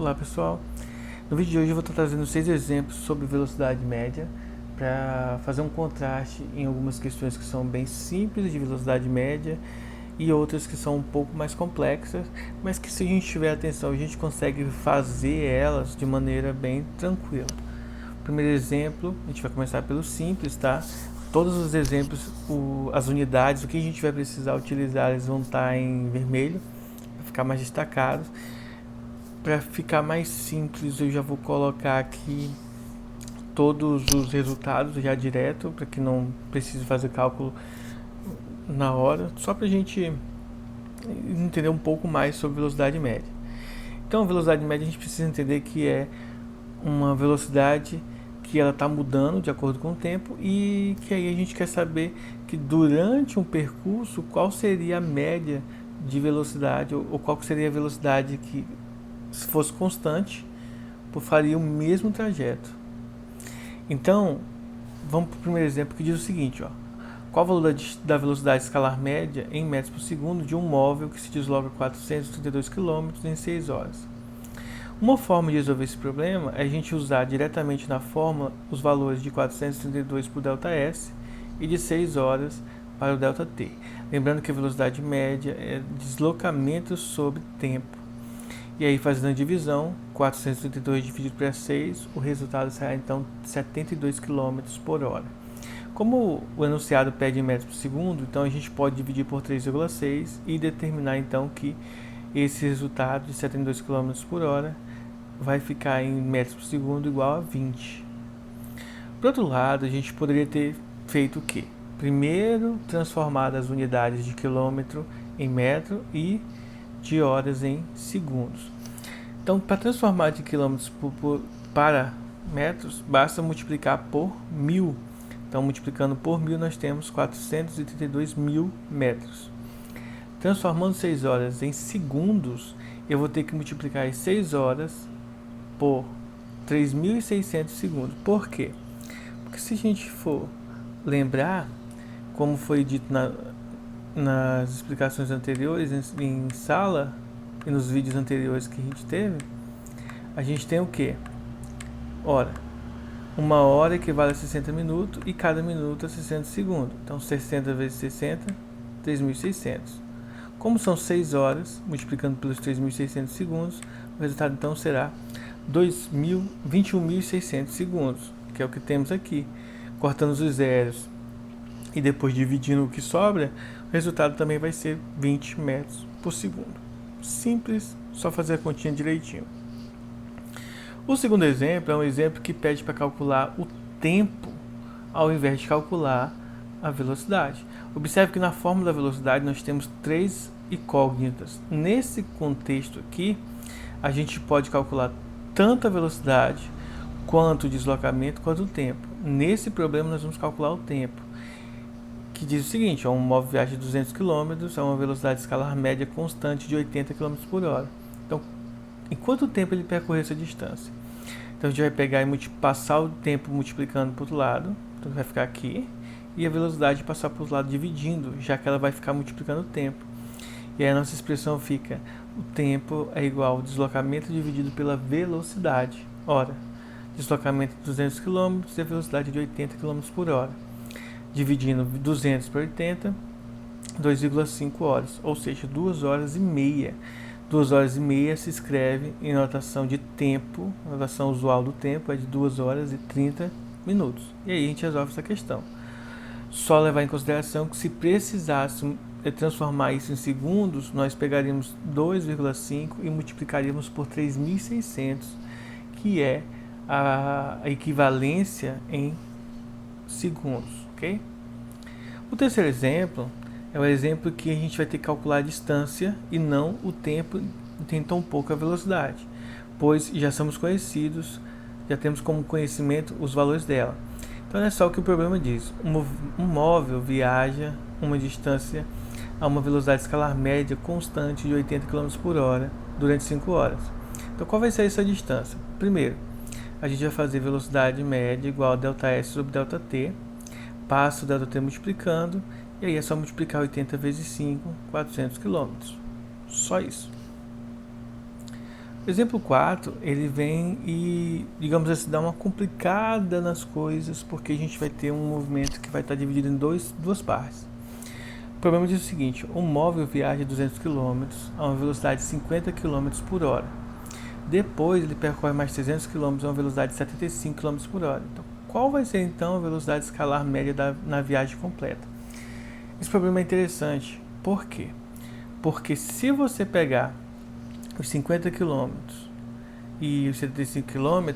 Olá pessoal, no vídeo de hoje eu vou estar trazendo 6 exemplos sobre velocidade média para fazer um contraste em algumas questões que são bem simples de velocidade média e outras que são um pouco mais complexas, mas que se a gente tiver atenção a gente consegue fazer elas de maneira bem tranquila. Primeiro exemplo, a gente vai começar pelo simples, tá? Todos os exemplos, as unidades, o que a gente vai precisar utilizar, eles vão estar em vermelho para ficar mais destacados. Para ficar mais simples, eu já vou colocar aqui todos os resultados já direto, para que não precise fazer cálculo na hora, só para a gente entender um pouco mais sobre velocidade média. Então, a velocidade média a gente precisa entender que é uma velocidade que ela está mudando de acordo com o tempo e que aí a gente quer saber que durante um percurso qual seria a média de velocidade ou qual seria a velocidade que, se fosse constante, faria o mesmo trajeto. Então, vamos para o primeiro exemplo que diz o seguinte, ó. Qual o valor da velocidade escalar média em metros por segundo de um móvel que se desloca 432 km em 6 horas? Uma forma de resolver esse problema é a gente usar diretamente na fórmula os valores de 432 para o ΔS e de 6 horas para o ΔT. Lembrando que a velocidade média é deslocamento sobre tempo. E aí, fazendo a divisão, 432 dividido por 6, o resultado será então 72 km por hora. Como o enunciado pede em metros por segundo, então a gente pode dividir por 3,6 e determinar então que esse resultado de 72 km por hora vai ficar em metros por segundo igual a 20. Por outro lado, a gente poderia ter feito o quê? Primeiro, transformado as unidades de quilômetro em metro e de horas em segundos. Então, para transformar de quilômetros para metros, basta multiplicar por 1000. Então, multiplicando por 1000, nós temos 432 mil metros. Transformando 6 horas em segundos, eu vou ter que multiplicar as 6 horas por 3.600 segundos. Por quê? Porque se a gente for lembrar, como foi dito nas explicações anteriores, em sala e nos vídeos anteriores que a gente teve, a gente tem o que? Hora. Uma hora equivale a 60 minutos e cada minuto a 60 segundos. Então 60 vezes 60, 3.600. Como são 6 horas, multiplicando pelos 3.600 segundos, o resultado então será 21.600 segundos, que é o que temos aqui. Cortando os zeros e depois dividindo o que sobra, o resultado também vai ser 20 metros por segundo. Simples, só fazer a continha direitinho. O segundo exemplo é um exemplo que pede para calcular o tempo ao invés de calcular a velocidade. Observe que na fórmula da velocidade nós temos 3 incógnitas. Nesse contexto aqui, a gente pode calcular tanto a velocidade quanto o deslocamento quanto o tempo. Nesse problema nós vamos calcular o tempo, que diz o seguinte: um móvel viaja de 200 km a uma velocidade escalar média constante de 80 km por hora. Então, em quanto tempo ele percorreu essa distância? Então, a gente vai pegar e passar o tempo multiplicando para o outro lado, então vai ficar aqui, e a velocidade passar para o outro lado dividindo, já que ela vai ficar multiplicando o tempo. E aí a nossa expressão fica: o tempo é igual ao deslocamento dividido pela velocidade. Ora, deslocamento de 200 km e a velocidade de 80 km por hora. Dividindo 200 por 80, 2,5 horas, ou seja, 2 horas e meia. 2 horas e meia se escreve em notação de tempo, a notação usual do tempo é de 2 horas e 30 minutos. E aí a gente resolve essa questão. Só levar em consideração que se precisássemos transformar isso em segundos, nós pegaríamos 2,5 e multiplicaríamos por 3.600, que é a equivalência em segundos, ok? O terceiro exemplo é o exemplo que a gente vai ter que calcular a distância e não o tempo, tem tão pouca velocidade, pois já somos conhecidos, já temos como conhecimento os valores dela. Então é só o que o problema diz: um móvel viaja uma distância a uma velocidade escalar média constante de 80 km por hora durante 5 horas. Então qual vai ser essa distância? Primeiro, a gente vai fazer velocidade média igual a ΔS sobre ΔT, passa o ΔT multiplicando, e aí é só multiplicar 80 vezes 5, 400 km. Só isso. Exemplo 4, ele vem e, digamos assim, dá uma complicada nas coisas, porque a gente vai ter um movimento que vai estar dividido em duas partes. O problema diz o seguinte: um móvel viaja 200 km a uma velocidade de 50 km por hora. Depois ele percorre mais 300 km a uma velocidade de 75 km por hora. Então, qual vai ser então a velocidade escalar média na viagem completa? Esse problema é interessante. Por quê? Porque se você pegar os 50 km e os 75 km,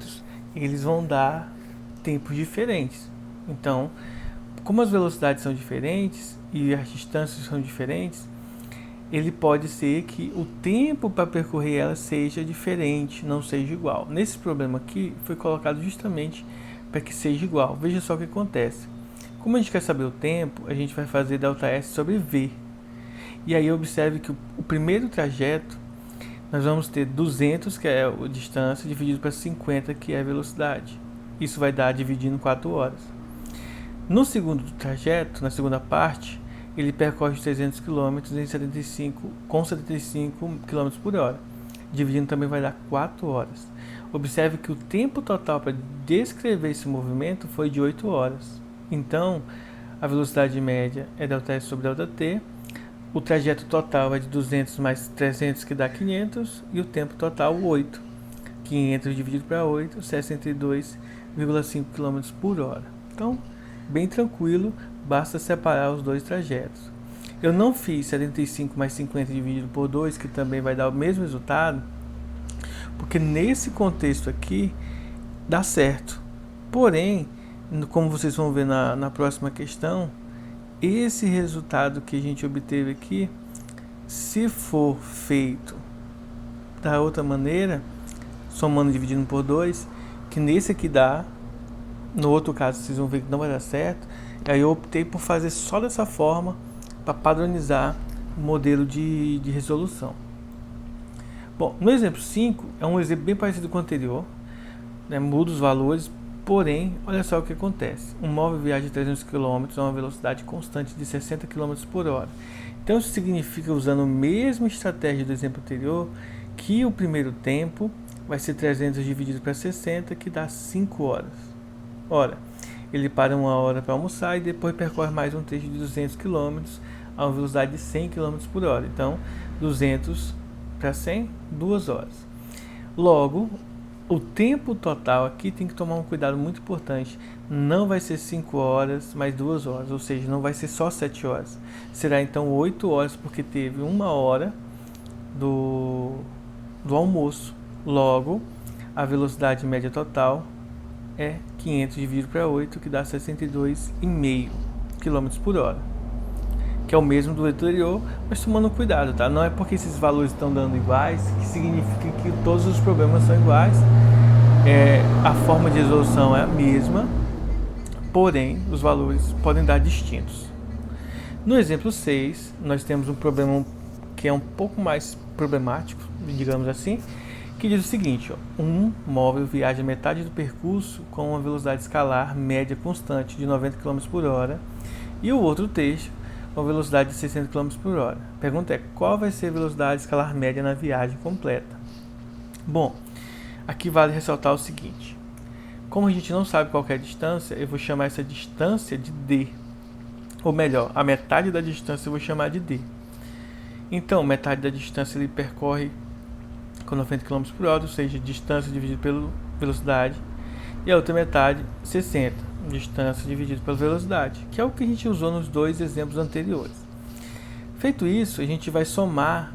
eles vão dar tempos diferentes. Então, como as velocidades são diferentes e as distâncias são diferentes, ele pode ser que o tempo para percorrer ela seja diferente, não seja igual. Nesse problema aqui, foi colocado justamente para que seja igual. Veja só o que acontece. Como a gente quer saber o tempo, a gente vai fazer ΔS sobre V. E aí observe que o primeiro trajeto, nós vamos ter 200, que é a distância, dividido para 50, que é a velocidade. Isso vai dar dividindo 4 horas. No segundo trajeto, na segunda parte, ele percorre 300 km com 75 km por hora. Dividindo também vai dar 4 horas. Observe que o tempo total para descrever esse movimento foi de 8 horas. Então, a velocidade média é ΔS sobre ΔT. O trajeto total é de 200 mais 300, que dá 500. E o tempo total, 8. 500 dividido para 8, 62,5 km por hora. Então, bem tranquilo, basta separar os dois trajetos. Eu não fiz 75 mais 50 dividido por 2, que também vai dar o mesmo resultado, porque nesse contexto aqui dá certo. Porém, como vocês vão ver na próxima questão, esse resultado que a gente obteve aqui, se for feito da outra maneira, somando e dividindo por 2, que nesse aqui dá, no outro caso vocês vão ver que não vai dar certo. Aí eu optei por fazer só dessa forma para padronizar o modelo de resolução. Bom, no exemplo 5 é um exemplo bem parecido com o anterior, né? Muda os valores, porém, olha só o que acontece. Um móvel viaja 300 km a uma velocidade constante de 60 km por hora. Então isso significa, usando a mesma estratégia do exemplo anterior, que o primeiro tempo vai ser 300 dividido para 60, que dá 5 horas. Ora, ele para 1 hora para almoçar e depois percorre mais um trecho de 200 km a uma velocidade de 100 km por hora. Então, 200 para 100, 2 horas. Logo, o tempo total aqui tem que tomar um cuidado muito importante. Não vai ser 5 horas mais 2 horas, ou seja, não vai ser só 7 horas. Será então 8 horas, porque teve 1 hora do almoço. Logo, a velocidade média total é 500 dividido para 8, que dá 62,5 km por hora, que é o mesmo do anterior, mas tomando cuidado, tá? Não é porque esses valores estão dando iguais que significa que todos os problemas são iguais. A forma de resolução é a mesma, porém os valores podem dar distintos. No exemplo 6, nós temos um problema que é um pouco mais problemático, digamos assim, que diz o seguinte: um móvel viaja metade do percurso com uma velocidade escalar média constante de 90 km por hora e o outro trecho com velocidade de 60 km por hora. A pergunta é: qual vai ser a velocidade escalar média na viagem completa? Bom, aqui vale ressaltar o seguinte: como a gente não sabe qual é a distância, eu vou chamar essa distância de D. Ou melhor, a metade da distância eu vou chamar de D. Então, metade da distância ele percorre com 90 km por hora, ou seja, distância dividido pela velocidade, e a outra metade, 60, distância dividido pela velocidade, que é o que a gente usou nos dois exemplos anteriores. Feito isso, a gente vai somar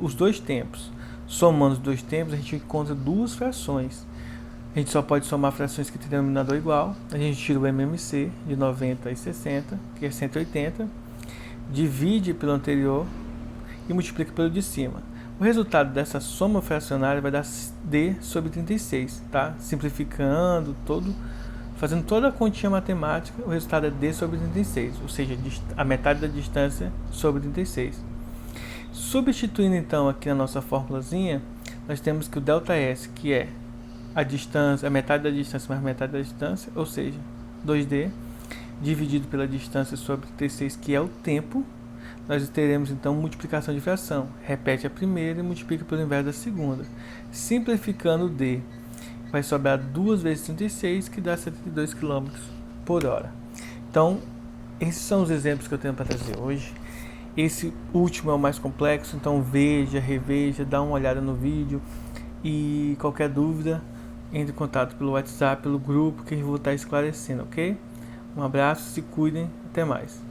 os dois tempos. Somando os dois tempos, a gente encontra duas frações. A gente só pode somar frações que têm denominador igual. A gente tira o MMC de 90 e 60, que é 180, divide pelo anterior e multiplica pelo de cima. O resultado dessa soma fracionária vai dar D sobre 36, tá? Simplificando fazendo toda a continha matemática, o resultado é D sobre 36, ou seja, a metade da distância sobre 36. Substituindo então aqui na nossa formulazinha, nós temos que o ΔS, que é a distância, a metade da distância mais metade da distância, ou seja, 2D, dividido pela distância sobre 36, que é o tempo, nós teremos então multiplicação de fração. Repete a primeira e multiplica pelo inverso da segunda. Simplificando D, vai sobrar 2 vezes 36, que dá 72 km por hora. Então, esses são os exemplos que eu tenho para trazer hoje. Esse último é o mais complexo, então veja, reveja, dá uma olhada no vídeo e qualquer dúvida, entre em contato pelo WhatsApp, pelo grupo, que eu vou estar esclarecendo, ok? Um abraço, se cuidem, até mais.